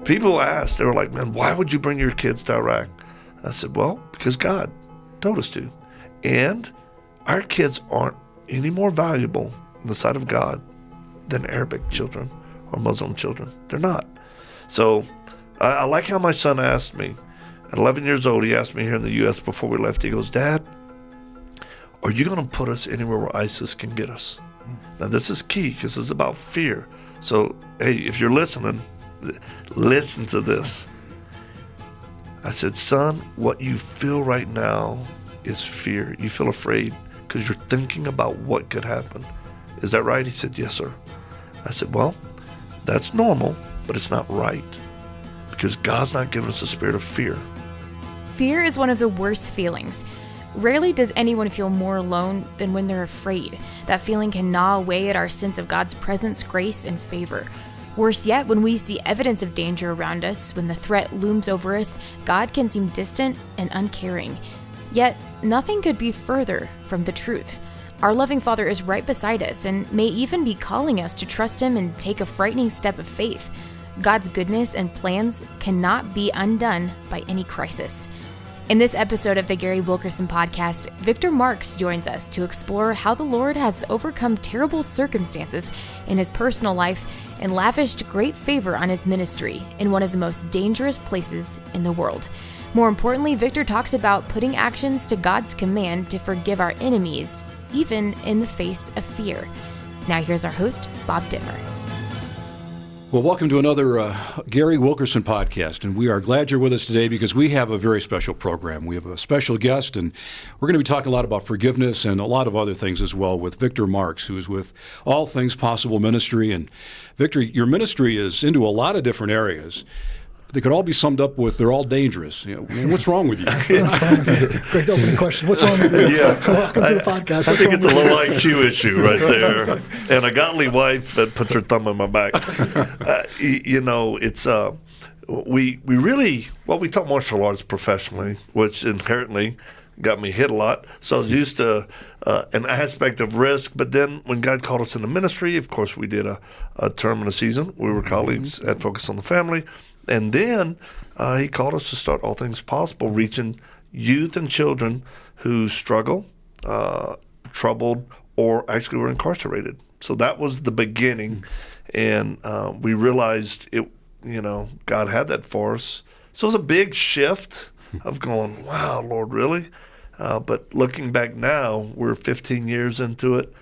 People asked, they were like, man, why would you bring your kids to Iraq? I said, well, because God told us to. And our kids aren't any more valuable in the sight of God than Arabic children or Muslim children. They're not. So I like how my son asked me, at 11 years old, he asked me here in the U.S. before we left, he goes, Dad, are you going to put us anywhere where ISIS can get us? Now, this is key because this is about fear. So, hey, if you're listening, listen to this. I said, son, what you feel right now is fear. You feel afraid because you're thinking about what could happen. Is that right? He said, yes, sir. I said, well, that's normal, but it's not right because God's not giving us a spirit of fear. Fear is one of the worst feelings. Rarely does anyone feel more alone than when they're afraid. That feeling can gnaw away at our sense of God's presence, grace, and favor. Worse yet, when we see evidence of danger around us, when the threat looms over us, God can seem distant and uncaring. Yet, nothing could be further from the truth. Our loving Father is right beside us and may even be calling us to trust Him and take a frightening step of faith. God's goodness and plans cannot be undone by any crisis. In this episode of the Gary Wilkerson Podcast, Victor Marks joins us to explore how the Lord has overcome terrible circumstances in his personal life and lavished great favor on his ministry in one of the most dangerous places in the world. More importantly, Victor talks about putting actions to God's command to forgive our enemies, even in the face of fear. Now here's our host, Bob Ditmer. Well, welcome to another Gary Wilkerson Podcast, and we are glad you're with us today because we have a very special program. We have a special guest, and we're going to be talking a lot about forgiveness and a lot of other things as well with Victor Marks, who is with All Things Possible Ministry. And Victor, your ministry is into a lot of different areas. They could all be summed up with they're all dangerous. You know, man, what's wrong with you? What's wrong with you? Great opening question. What's wrong with you? Yeah. Welcome to the podcast. I think it's a low IQ issue right there. And a godly wife that puts her thumb in my back. It's we really, well, we taught martial arts professionally, which inherently got me hit a lot. So I was used to an aspect of risk. But then when God called us into ministry, of course, we did a term and a season. We were colleagues at Focus on the Family. And then he called us to start All Things Possible, reaching youth and children who struggle, troubled, or actually were incarcerated. So that was the beginning. And we realized God had that for us. So it was a big shift of going, wow, Lord, really? But looking back now, we're 15 years into it,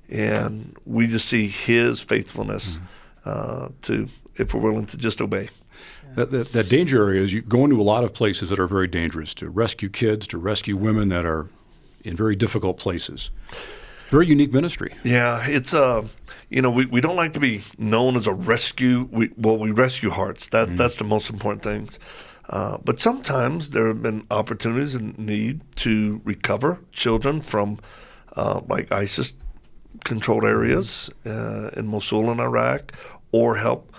and we just see His faithfulness to, if we're willing to just obey. That danger area is you go into a lot of places that are very dangerous to rescue kids, to rescue women that are in very difficult places. Very unique ministry. Yeah, it's we don't like to be known as a rescue. We rescue hearts. That's the most important things. But sometimes there have been opportunities and need to recover children from like ISIS-controlled areas in Mosul in Iraq, or help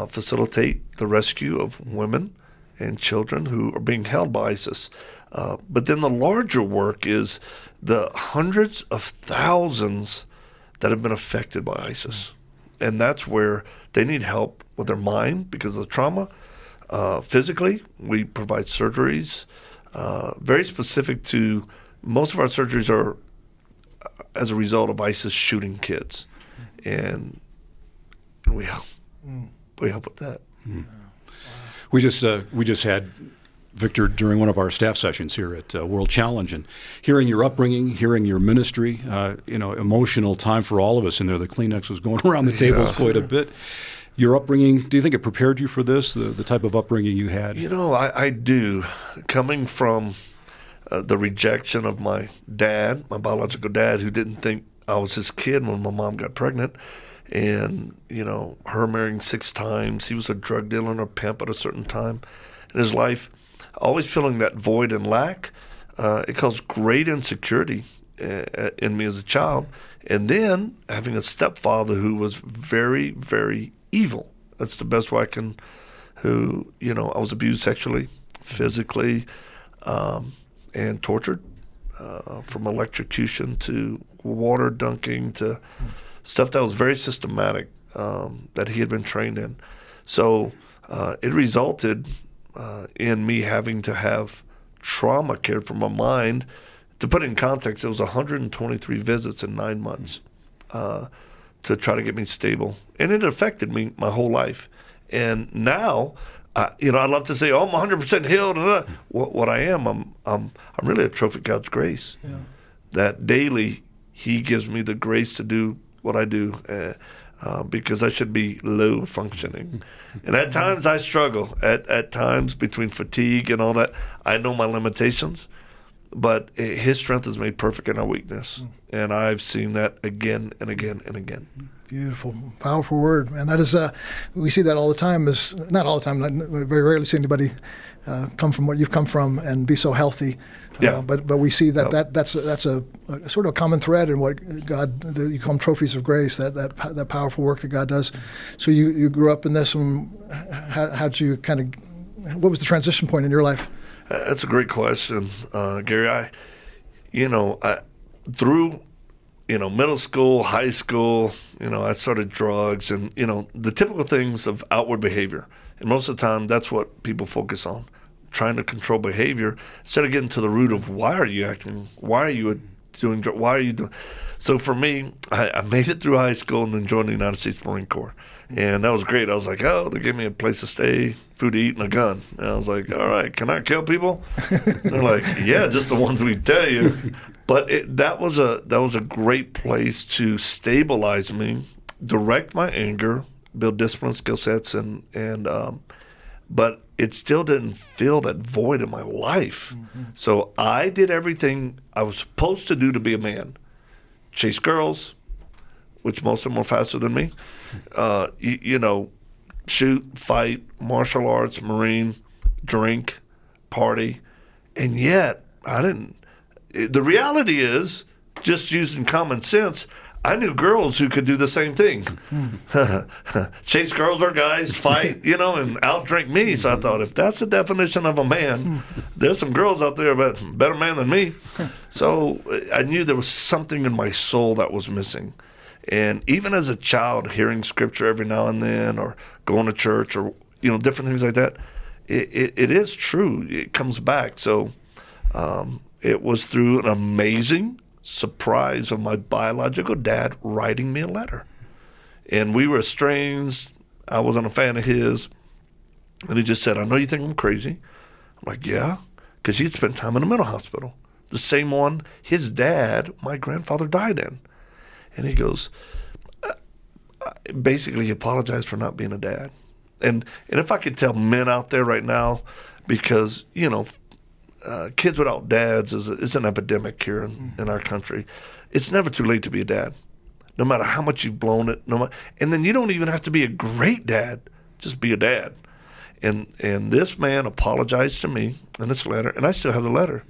facilitate the rescue of women and children who are being held by ISIS. But then the larger work is the hundreds of thousands that have been affected by ISIS. And that's where they need help with their mind because of the trauma. Physically, we provide surgeries, very specific to, most of our surgeries are as a result of ISIS shooting kids. And we help. We help with that. Mm. We just had Victor during one of our staff sessions here at World Challenge, and hearing your upbringing, hearing your ministry, emotional time for all of us in there. The Kleenex was going around the tables quite a bit. Your upbringing, do you think it prepared you for this, the type of upbringing you had? I do. Coming from the rejection of my dad, my biological dad, who didn't think I was his kid when my mom got pregnant, and, her marrying 6 times. He was a drug dealer and a pimp at a certain time in his life. Always feeling that void and lack. It caused great insecurity in me as a child. And then having a stepfather who was very, very evil. That's the best way I can, I was abused sexually, physically, and tortured, from electrocution to water dunking to stuff that was very systematic, that he had been trained in. So it resulted in me having to have trauma cared for my mind. To put it in context, it was 123 visits in 9 months to try to get me stable. And it affected me my whole life. And now, I'd love to say, I'm 100% healed. What I am, I'm really a trophy of God's grace. Yeah. That daily He gives me the grace to do what I do because I should be low functioning. And at times I struggle. At times between fatigue and all that, I know my limitations. But His strength is made perfect in our weakness. And I've seen that again and again and again. Beautiful, powerful word. And that is, we see that all the time. Not all the time, we very rarely see anybody come from what you've come from and be so healthy. Yeah. But we see that's a sort of a common thread in what you call them trophies of grace, that powerful work that God does. So you grew up in this, and how'd you what was the transition point in your life? That's a great question, Gary. Through middle school, high school, I started drugs and the typical things of outward behavior. And most of the time, that's what people focus on, trying to control behavior instead of getting to the root of why are you acting, why are you doing, why are you doing. So for me, I made it through high school and then joined the United States Marine Corps. And that was great. I was like, they gave me a place to stay, food to eat, and a gun. And I was like, all right, can I kill people? They're like, yeah, just the ones we tell you. But that was a great place to stabilize me, direct my anger, build discipline skill sets, but it still didn't fill that void in my life. Mm-hmm. So I did everything I was supposed to do to be a man. Chase girls, which most of them were faster than me. Shoot, fight, martial arts, Marine, drink, party. And yet, I didn't. The reality is, just using common sense, I knew girls who could do the same thing. Chase girls or guys, fight, and outdrink me. So I thought, if that's the definition of a man, there's some girls out there, but better man than me. So I knew there was something in my soul that was missing. And even as a child, hearing scripture every now and then, or going to church, or different things like that, it is true. It comes back. So it was through an amazing surprise of my biological dad writing me a letter. And we were estranged. I wasn't a fan of his. And he just said, I know you think I'm crazy. I'm like, yeah, because he'd spent time in a mental hospital, the same one his dad, my grandfather, died in. And he goes, basically, he apologized for not being a dad. And if I could tell men out there right now, because, kids without dads is an epidemic here in our country. It's never too late to be a dad, no matter how much you've blown it. And then you don't even have to be a great dad, just be a dad. And this man apologized to me in this letter, and I still have the letter.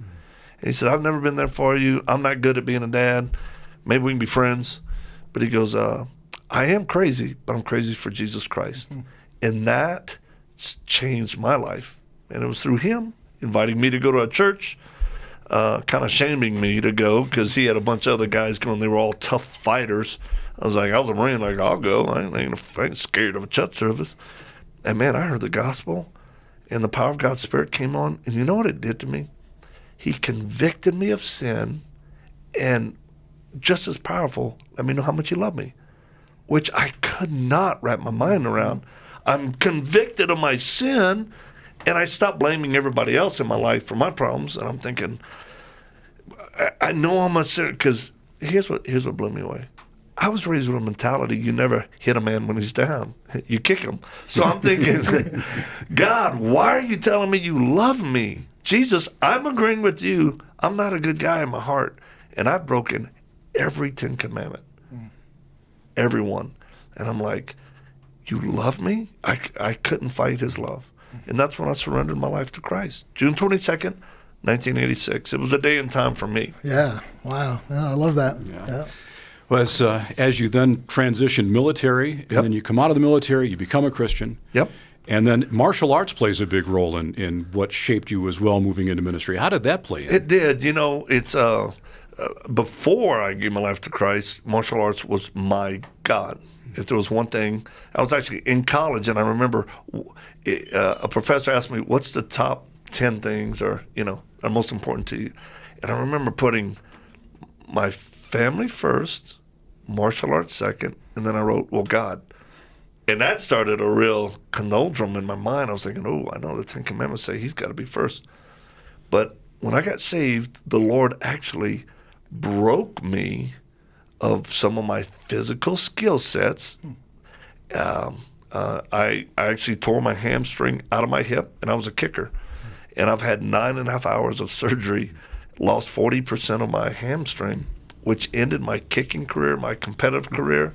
And he said, I've never been there for you. I'm not good at being a dad. Maybe we can be friends. But he goes, I am crazy, but I'm crazy for Jesus Christ. Mm-hmm. And that changed my life. And it was through him inviting me to go to a church, kind of shaming me to go because he had a bunch of other guys going. They were all tough fighters. I was a Marine, I'll go. I ain't scared of a church service. And man, I heard the gospel, and the power of God's Spirit came on. And you know what it did to me? He convicted me of sin, and just as powerful, let me know how much he loved me, which I could not wrap my mind around. I'm convicted of my sin, and I stopped blaming everybody else in my life for my problems. And I'm thinking, I know I'm a sinner, because here's what blew me away. I was raised with a mentality, you never hit a man when he's down. You kick him. So I'm thinking, God, why are you telling me you love me? Jesus, I'm agreeing with you. I'm not a good guy in my heart. And I've broken every 10 commandment. Every one. And I'm like, you love me? I couldn't fight his love. And that's when I surrendered my life to Christ. June 22nd, 1986. It was a day and time for me. Yeah. Wow. Yeah, I love that. Yeah. Well, as you then transition military, and Yep. then you come out of the military, you become a Christian. Yep. And then martial arts plays a big role in what shaped you as well moving into ministry. How did that play in? It did. It's before I gave my life to Christ, martial arts was my God. If there was one thing, I was actually in college, and I remember a professor asked me, "What's the top 10 things are most important to you?" And I remember putting my family first, martial arts second, and then I wrote, "Well, God." And that started a real conundrum in my mind. I was thinking, "Oh, I know the 10 Commandments say He's got to be first." But when I got saved, the Lord actually broke me of some of my physical skill sets. I actually tore my hamstring out of my hip, and I was a kicker. And I've had 9.5 hours of surgery, lost 40% of my hamstring, which ended my kicking career, my competitive career.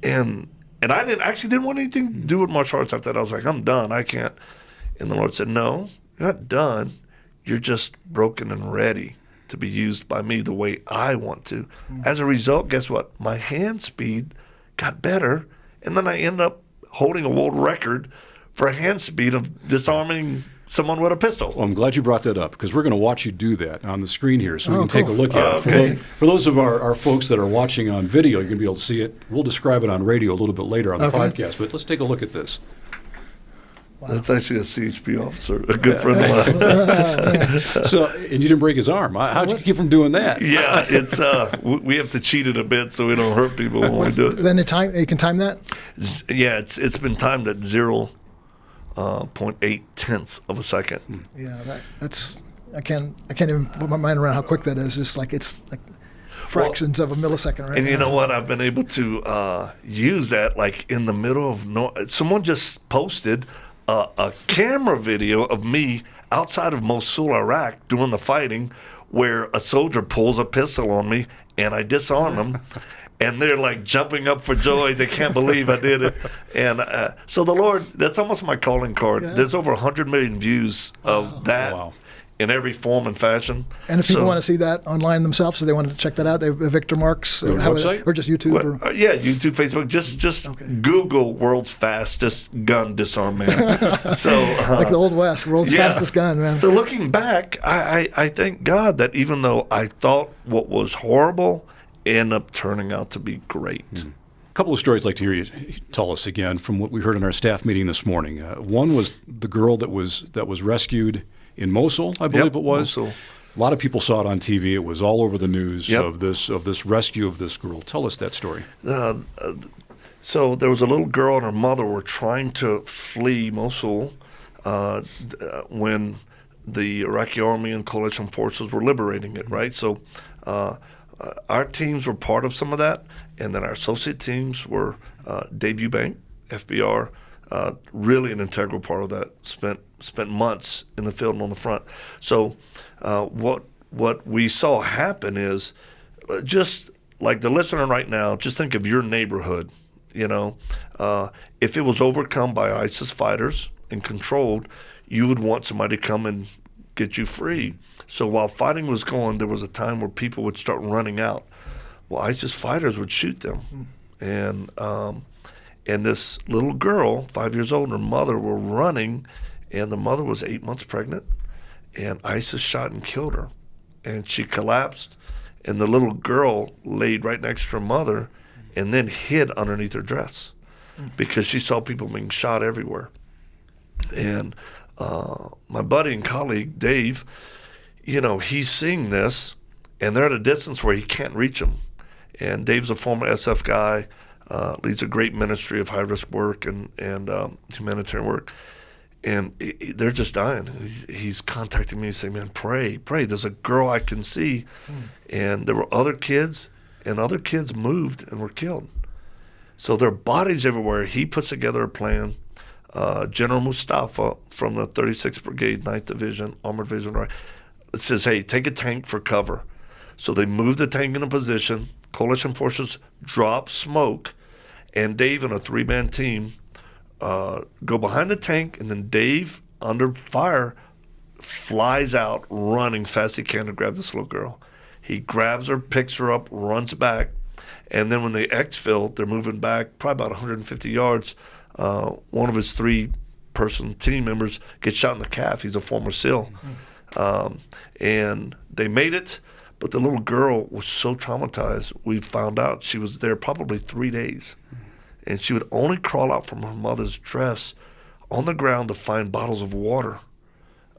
And I didn't want anything to do with martial arts after that. I was like, I'm done. I can't. And the Lord said, no, you're not done. You're just broken and ready to be used by me the way I want to. As a result, guess what? My hand speed got better, and then I ended up holding a world record for a hand speed of disarming someone with a pistol. Well, I'm glad you brought that up, because we're going to watch you do that on the screen here, so we can take a look at it. Okay. For those of our folks that are watching on video, you're going to be able to see it. We'll describe it on radio a little bit later on the podcast, but let's take a look at this. Wow. That's actually a CHP officer, a good friend of mine. So, and you didn't break his arm. How'd you keep from doing that? Yeah, it's we have to cheat it a bit so we don't hurt people when we do it. Then you can time that? Yeah, it's been timed at 0.8 tenths of a second. Yeah, that's I can't even put my mind around how quick that is. Just like it's like fractions of a millisecond, right? And you know what? I've been able to use that like in the middle of someone just posted a camera video of me outside of Mosul, Iraq, doing the fighting, where a soldier pulls a pistol on me and I disarm them. And they're like jumping up for joy. They can't believe I did it. And so the Lord, that's almost my calling card. Yeah. There's over 100 million views of that in every form and fashion. And if people want to see that online themselves, so they want to check that out, they have Victor Marks website? Or just YouTube? Yeah, YouTube, Facebook. Just Google "world's fastest gun disarm man." So like the Old West, world's fastest gun, man. So looking back, I thank God that even though I thought what was horrible, ended up turning out to be great. A couple of stories I'd like to hear you tell us again from what we heard in our staff meeting this morning. One was the girl that was rescued in Mosul, I believe it was. Mosul. A lot of people saw it on TV. It was all over the news Yep. of this rescue of this girl. Tell us that story. So there was a little girl and her mother were trying to flee Mosul when the Iraqi army and coalition forces were liberating it, right? So our teams were part of some of that, and then our associate teams were Dave Eubank, FBR, really an integral part of that, spent months in the field and on the front. So what we saw happen is just like the listener right now, just think of your neighborhood, if it was overcome by ISIS fighters and controlled, you would want somebody to come and get you free. So while fighting was going, there was a time where people would start running out. Well, ISIS fighters would shoot them. And this little girl, 5 years old, and her mother were running, and the mother was 8 months pregnant, and ISIS shot and killed her. And she collapsed, and the little girl laid right next to her mother and then hid underneath her dress because she saw people being shot everywhere. And my buddy and colleague, Dave, he's seeing this, and they're at a distance where he can't reach them. And Dave's a former SF guy, leads a great ministry of high-risk work and humanitarian work. And they're just dying. He's contacting me and saying, man, pray. There's a girl I can see. And there were other kids, and other kids moved and were killed. So there are bodies everywhere. He puts together a plan. General Mustafa from the 36th Brigade, 9th Division, Armored Division, right, says, hey, take a tank for cover. So they move the tank in a position. Coalition forces drop smoke, and Dave and a three-man team go behind the tank, and then Dave, under fire, flies out running fast he can to grab this little girl. He grabs her, picks her up, runs back, and then when they exfil, they're moving back probably about 150 yards. One of his three-person team members gets shot in the calf. He's a former SEAL. And they made it, But the little girl was so traumatized, we found out she was there probably 3 days. And she would only crawl out from her mother's dress on the ground to find bottles of water.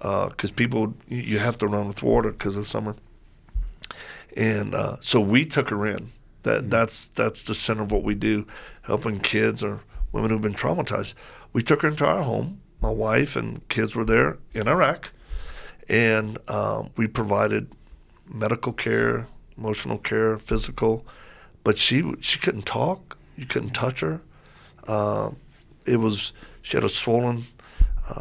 Because people, you have to run with water because of summer. And so we took her in. That's the center of what we do, helping kids or women who've been traumatized. We took her into our home. My wife and kids were there in Iraq. And we provided medical care, emotional care, physical. But she couldn't talk. You couldn't touch her. She had a swollen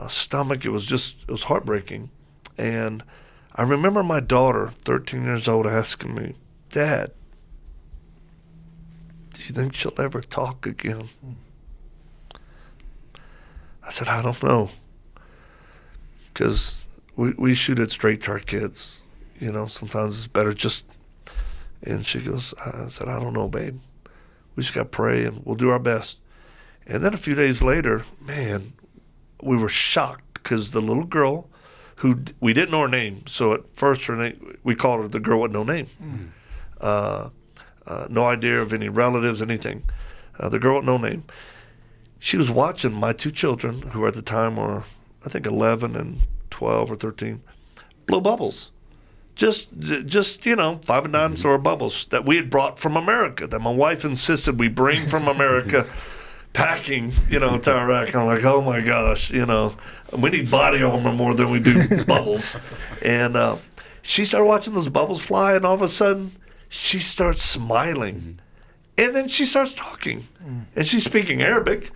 stomach. It was heartbreaking. And I remember my daughter, 13 years old, asking me, "Dad, do you think she'll ever talk again?" I said, "I don't know." Because we shoot it straight to our kids. Sometimes it's better just... And she goes, I said, "I don't know, babe. We just got to pray and we'll do our best." And then a few days later, man, we were shocked because the little girl, who we didn't know her name, so at first her name, we called her the girl with no name. No idea of any relatives, anything. The girl with no name. She was watching my two children, who at the time were, I think, 11 and 12 or 13, blow bubbles. Just 5 and 9 sort of bubbles that we had brought from America, that my wife insisted we bring from America, packing, to Iraq. I'm like, oh my gosh, we need body armor more than we do bubbles. And she started watching those bubbles fly, and all of a sudden, she starts smiling. And then she starts talking. And she's speaking Arabic,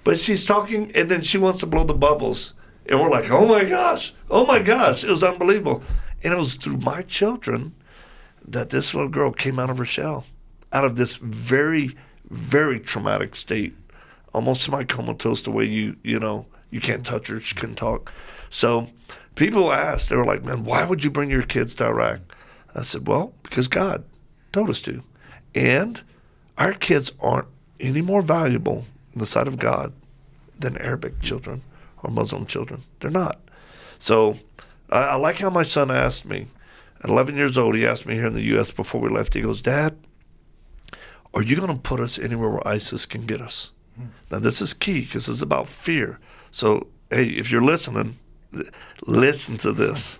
but she's talking, and then she wants to blow the bubbles. And we're like, oh my gosh. It was unbelievable. And it was through my children that this little girl came out of her shell, out of this very, very traumatic state, almost semi-comatose, the way you can't touch her, she couldn't talk. So people asked, they were like, "Man, why would you bring your kids to Iraq?" I said, "Well, because God told us to. And our kids aren't any more valuable in the sight of God than Arabic children or Muslim children. They're not." So I like how my son asked me, at 11 years old, he asked me here in the U.S. before we left, he goes, "Dad, are you going to put us anywhere where ISIS can get us?" Now, this is key because it's about fear. So, hey, if you're listening, listen to this.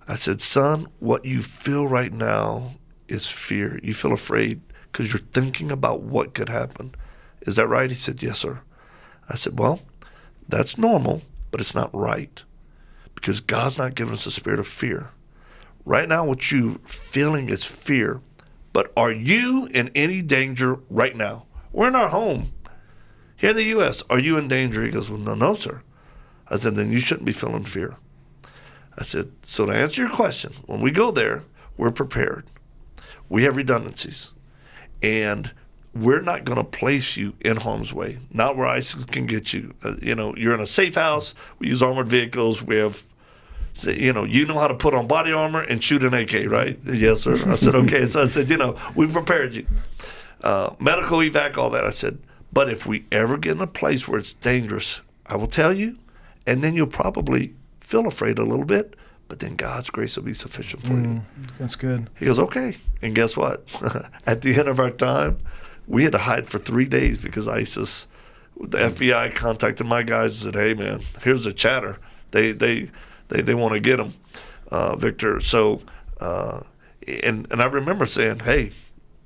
I said, "Son, what you feel right now is fear. You feel afraid because you're thinking about what could happen. Is that right?" He said, "Yes, sir." I said, "Well, that's normal, but it's not right. Because God's not giving us a spirit of fear. Right now, what you're feeling is fear. But are you in any danger right now? We're in our home. Here in the U.S., are you in danger?" He goes, "Well, no, sir." I said, "Then you shouldn't be feeling fear." I said, "So to answer your question, when we go there, we're prepared. We have redundancies. And we're not going to place you in harm's way, not where ISIS can get you. You're in a safe house. We use armored vehicles. We have, you know how to put on body armor and shoot an AK, right?" "Yes, sir." I said, "Okay." So I said, "We prepared you. Medical evac, all that." I said, "But if we ever get in a place where it's dangerous, I will tell you, and then you'll probably feel afraid a little bit, but then God's grace will be sufficient for you." That's good. He goes, "Okay." And guess what? At the end of our time, we had to hide for 3 days because ISIS, the FBI contacted my guys and said, "Hey, man, here's a chatter. They want to get him, Victor." So, and I remember saying, "Hey,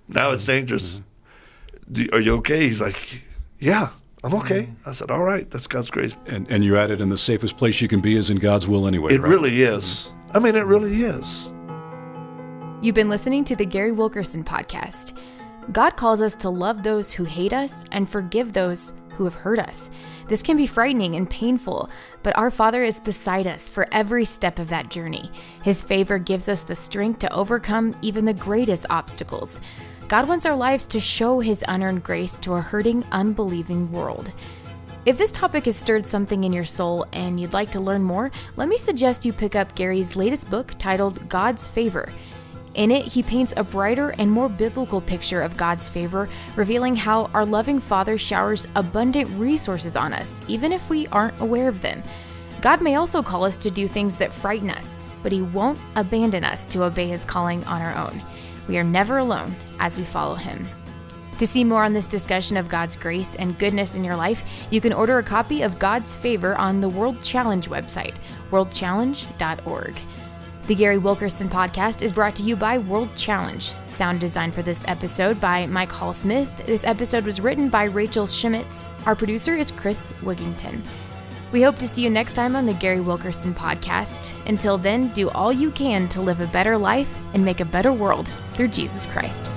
now it's dangerous. Are you okay?" He's like, "Yeah, I'm okay." I said, "All right, that's God's grace." And you added, "And the safest place you can be is in God's will anyway." It right? really is. I mean, it really is. You've been listening to the Gary Wilkerson Podcast. God calls us to love those who hate us and forgive those who have hurt us. This can be frightening and painful, but our Father is beside us for every step of that journey. His favor gives us the strength to overcome even the greatest obstacles. God wants our lives to show His unearned grace to a hurting, unbelieving world. If this topic has stirred something in your soul and you'd like to learn more, let me suggest you pick up Gary's latest book titled God's Favor. In it, he paints a brighter and more biblical picture of God's favor, revealing how our loving Father showers abundant resources on us, even if we aren't aware of them. God may also call us to do things that frighten us, but He won't abandon us to obey His calling on our own. We are never alone as we follow Him. To see more on this discussion of God's grace and goodness in your life, you can order a copy of God's Favor on the World Challenge website, worldchallenge.org. The Gary Wilkerson Podcast is brought to you by World Challenge. Sound design for this episode by Mike Hall-Smith. This episode was written by Rachel Schmitz. Our producer is Chris Wigington. We hope to see you next time on the Gary Wilkerson Podcast. Until then, do all you can to live a better life and make a better world through Jesus Christ.